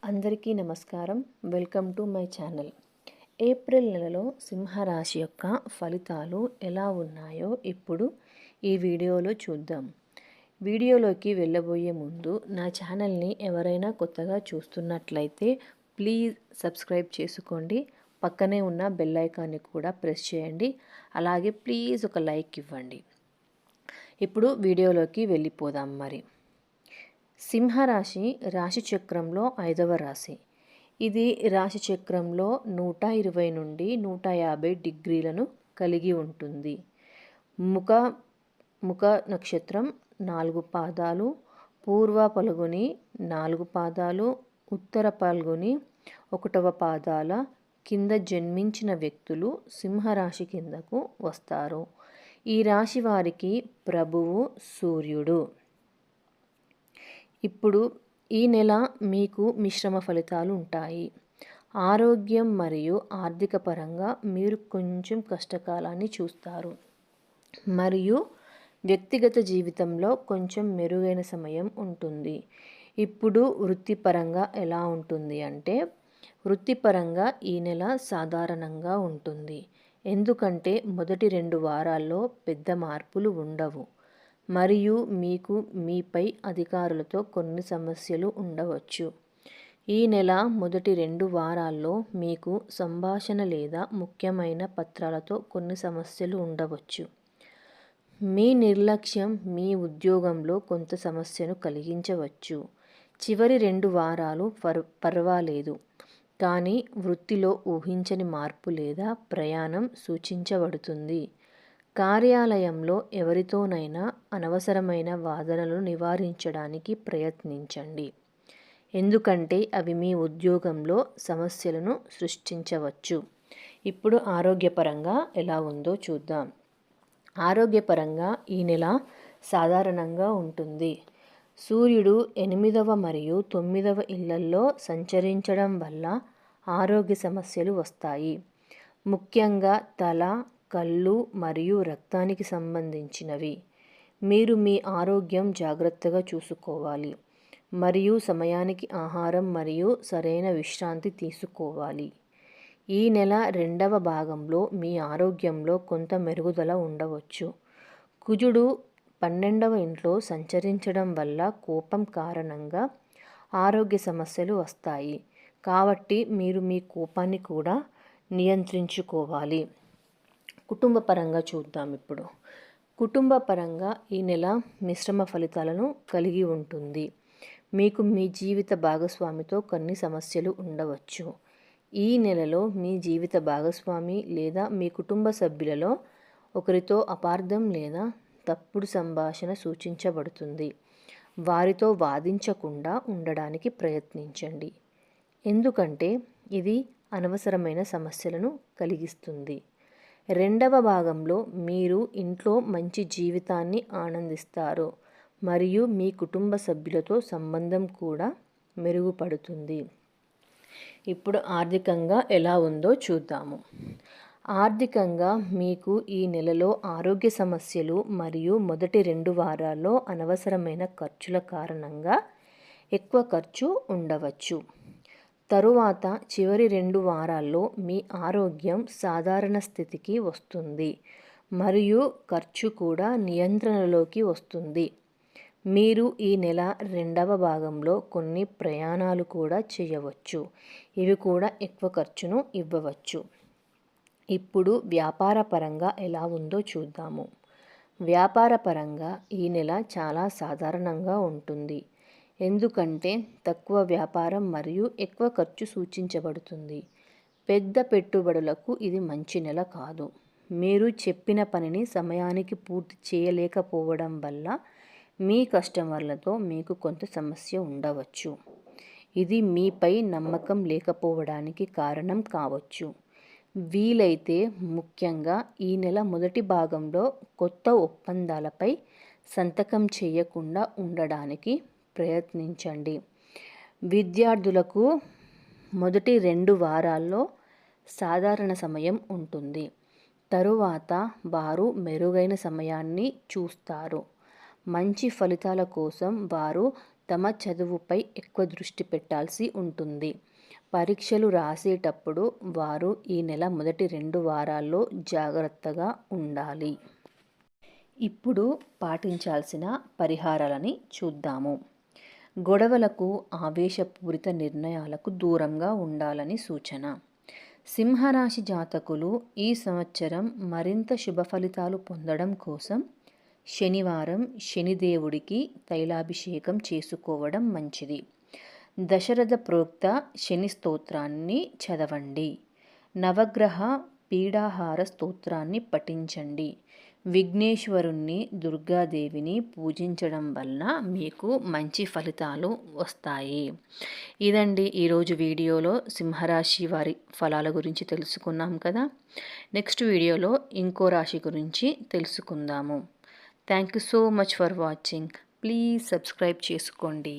అందరికీ నమస్కారం. Welcome to my channel. April నెలలో సింహరాశి యొక్క ఫలితాలు ఎలా ఉన్నాయో ఇప్పుడు ఈ వీడియోలో చూద్దాం. వీడియోలోకి వెళ్ళబోయే ముందు నా ఛానల్ని ఎవరైనా కొత్తగా చూస్తున్నట్లయితే ప్లీజ్ సబ్స్క్రైబ్ చేసుకోండి. పక్కనే ఉన్న బెల్ ఐకాన్ని కూడా ప్రెస్ చేయండి. అలాగే ప్లీజ్ ఒక లైక్ ఇవ్వండి. ఇప్పుడు వీడియోలోకి వెళ్ళిపోదాం. మరి సింహరాశి రాశి చక్రంలో 5వ రాశి. ఇది రాశి చక్రంలో 120 నుండి 150 డిగ్రీలను కలిగి ఉంటుంది. ముఖ నక్షత్రం 4 పాదాలు, పూర్వ పల్గుని 4 పాదాలు, ఉత్తర పల్గుని 1వ పాదాల కింద జన్మించిన వ్యక్తులు సింహరాశి కిందకు వస్తారు. ఈ రాశి వారికి ప్రభువు సూర్యుడు. ఇప్పుడు ఈ నెల మీకు మిశ్రమ ఫలితాలు ఉంటాయి. ఆరోగ్యం మరియు ఆర్థిక పరంగా మీరు కొంచెం కష్టకాలాన్ని చూస్తారు మరియు వ్యక్తిగత జీవితంలో కొంచెం మెరుగైన సమయం ఉంటుంది. ఇప్పుడు వృత్తిపరంగా ఎలా ఉంటుంది అంటే, వృత్తిపరంగా ఈ నెల సాధారణంగా ఉంటుంది. ఎందుకంటే మొదటి 2 వారాల్లో పెద్ద మార్పులు ఉండవు మరియు మీకు మీపై అధికారులతో కొన్ని సమస్యలు ఉండవచ్చు. ఈ నెల మొదటి 2 వారాల్లో మీకు సంభాషణ లేదా ముఖ్యమైన పత్రాలతో కొన్ని సమస్యలు ఉండవచ్చు. మీ నిర్లక్ష్యం మీ ఉద్యోగంలో కొంత సమస్యను కలిగించవచ్చు. చివరి 2 వారాలు పర్వాలేదు, కానీ వృత్తిలో ఊహించని మార్పు లేదా ప్రయాణం సూచించబడుతుంది. కార్యాలయంలో ఎవరితోనైనా అనవసరమైన వాదనలను నివారించడానికి ప్రయత్నించండి, ఎందుకంటే అవి మీ ఉద్యోగంలో సమస్యలను సృష్టించవచ్చు. ఇప్పుడు ఆరోగ్యపరంగా ఎలా ఉందో చూద్దాం. ఆరోగ్యపరంగా ఈ నెల సాధారణంగా ఉంటుంది. సూర్యుడు 8వ మరియు 9వ ఇళ్లలో సంచరించడం వల్ల ఆరోగ్య సమస్యలు వస్తాయి. ముఖ్యంగా తల, కళ్ళు మరియు రక్తానికి సంబంధించినవి. మీరు మీ ఆరోగ్యం జాగ్రత్తగా చూసుకోవాలి మరియు సమయానికి ఆహారం మరియు సరైన విశ్రాంతి తీసుకోవాలి. ఈ నెల 2వ భాగంలో మీ ఆరోగ్యంలో కొంత మెరుగుదల ఉండవచ్చు. కుజుడు 12వ ఇంట్లో సంచరించడం వల్ల కోపం కారణంగా ఆరోగ్య సమస్యలు వస్తాయి, కాబట్టి మీరు మీ కోపాన్ని కూడా నియంత్రించుకోవాలి. కుటుంబ పరంగా చూద్దాం. ఇప్పుడు కుటుంబ పరంగా ఈ నెల మిశ్రమ ఫలితాలను కలిగి ఉంటుంది. మీకు మీ జీవిత భాగస్వామితో కొన్ని సమస్యలు ఉండవచ్చు. ఈ నెలలో మీ జీవిత భాగస్వామి లేదా మీ కుటుంబ సభ్యులలో ఒకరితో అపార్థం లేదా తప్పుడు సంభాషణ సూచించబడుతుంది. వారితో వాదించకుండా ఉండడానికి ప్రయత్నించండి, ఎందుకంటే ఇది అనవసరమైన సమస్యలను కలిగిస్తుంది. 2వ భాగంలో మీరు ఇంట్లో మంచి జీవితాన్ని ఆనందిస్తారు మరియు మీ కుటుంబ సభ్యులతో సంబంధం కూడా మెరుగుపడుతుంది. ఇప్పుడు ఆర్థికంగా ఎలా ఉందో చూద్దాము. ఆర్థికంగా మీకు ఈ నెలలో ఆరోగ్య సమస్యలు మరియు మొదటి 2 వారాల్లో అనవసరమైన ఖర్చుల కారణంగా ఎక్కువ ఖర్చు ఉండవచ్చు. తరువాత చివరి 2 వారాల్లో మీ ఆరోగ్యం సాధారణ స్థితికి వస్తుంది మరియు ఖర్చు కూడా నియంత్రణలోకి వస్తుంది. మీరు ఈ నెల 2వ భాగంలో కొన్ని ప్రయాణాలు కూడా చేయవచ్చు, ఇవి కూడా ఎక్కువ ఖర్చును ఇవ్వవచ్చు. ఇప్పుడు వ్యాపార పరంగా ఎలా ఉందో చూద్దాము. వ్యాపార పరంగా ఈ నెల చాలా సాధారణంగా ఉంటుంది, ఎందుకంటే తక్కువ వ్యాపారం మరియు ఎక్కువ ఖర్చు సూచించబడుతుంది. పెద్ద పెట్టుబడులకు ఇది మంచి నెల కాదు. మీరు చెప్పిన పనిని సమయానికి పూర్తి చేయలేకపోవడం వల్ల మీ కస్టమర్లతో మీకు కొంత సమస్య ఉండవచ్చు. ఇది మీపై నమ్మకం లేకపోవడానికి కారణం కావచ్చు. వీలైతే ముఖ్యంగా ఈ నెల మొదటి భాగంలో కొత్త ఒప్పందాలపై సంతకం చేయకుండా ఉండడానికి ప్రయత్నించండి. విద్యార్థులకు మొదటి 2 వారాల్లో సాధారణ సమయం ఉంటుంది. తరువాత వారు మెరుగైన సమయాన్ని చూస్తారు. మంచి ఫలితాల కోసం వారు తమ చదువుపై ఎక్కువ దృష్టి పెట్టాల్సి ఉంటుంది. పరీక్షలు రాసేటప్పుడు వారు ఈ నెల మొదటి 2 వారాల్లో జాగ్రత్తగా ఉండాలి. ఇప్పుడు పాటించాల్సిన పరిహారాలని చూద్దాము. గొడవలకు, ఆవేశపూరిత నిర్ణయాలకు దూరంగా ఉండాలని సూచన. సింహరాశి జాతకులు ఈ సంవత్సరం మరింత శుభ ఫలితాలు పొందడం కోసం శనివారం శనిదేవుడికి తైలాభిషేకం చేసుకోవడం మంచిది. దశరథ ప్రోక్త శని స్తోత్రాన్ని చదవండి. నవగ్రహ పీడాహార స్తోత్రాన్ని పఠించండి. విఘ్నేశ్వరుణ్ణి, దుర్గాదేవిని పూజించడం వల్ల మీకు మంచి ఫలితాలు వస్తాయి. ఇదండి ఈరోజు వీడియోలో సింహరాశి వారి ఫలాల గురించి తెలుసుకున్నాం కదా. నెక్స్ట్ వీడియోలో ఇంకో రాశి గురించి తెలుసుకుందాము. Thank you so much for watching. Please subscribe చేసుకోండి.